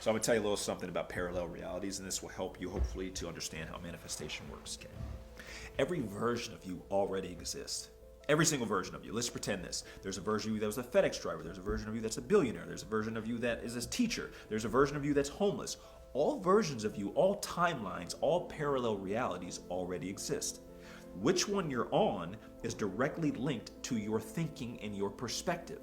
So I'm going to tell you a little something about parallel realities, and this will help you hopefully to understand how manifestation works. Okay? Every version of you already exists. Every single version of you. Let's pretend this. There's a version of you that was a FedEx driver. There's a version of you that's a billionaire. There's a version of you that is a teacher. There's a version of you that's homeless. All versions of you, all timelines, all parallel realities already exist. Which one you're on is directly linked to your thinking and your perspective.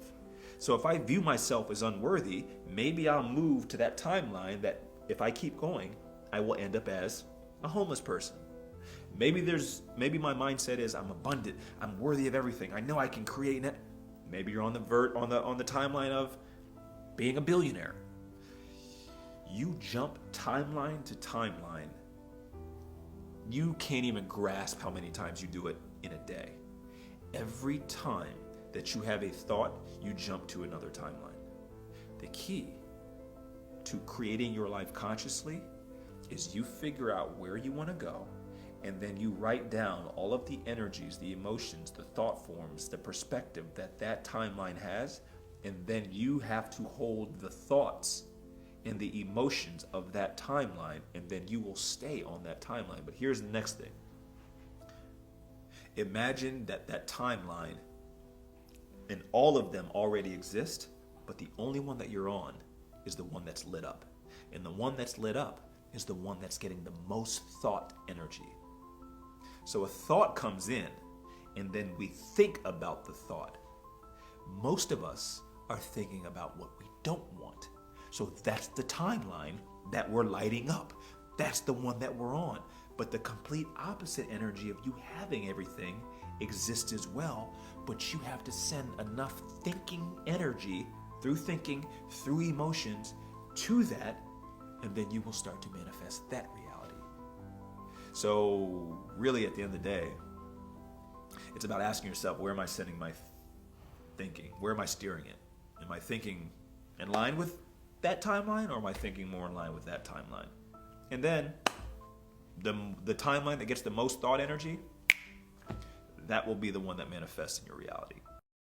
So if I view myself as unworthy, maybe I'll move to that timeline that if I keep going, I will end up as a homeless person. Maybe my mindset is I'm abundant, I'm worthy of everything. I know I can create it. Maybe you're on the timeline of being a billionaire. You jump timeline to timeline. You can't even grasp how many times you do it in a day. Every time that you have a thought, you jump to another timeline. The key to creating your life consciously is you figure out where you want to go, and then you write down all of the energies, the emotions, the thought forms, the perspective that timeline has, and then you have to hold the thoughts and the emotions of that timeline, and then you will stay on that timeline. But here's the next thing. Imagine that timeline and all of them already exist, but the only one that you're on is the one that's lit up. And the one that's lit up is the one that's getting the most thought energy. So a thought comes in, and then we think about the thought. Most of us are thinking about what we don't want. So that's the timeline that we're lighting up. That's the one that we're on. But the complete opposite energy of you having everything exists as well, but you have to send enough thinking energy through emotions to that, and then you will start to manifest that reality. So really at the end of the day, it's about asking yourself, where am I sending my thinking? Where am I steering it? Am I thinking in line with that timeline, or am I thinking more in line with that timeline? And then the timeline that gets the most thought energy, that will be the one that manifests in your reality.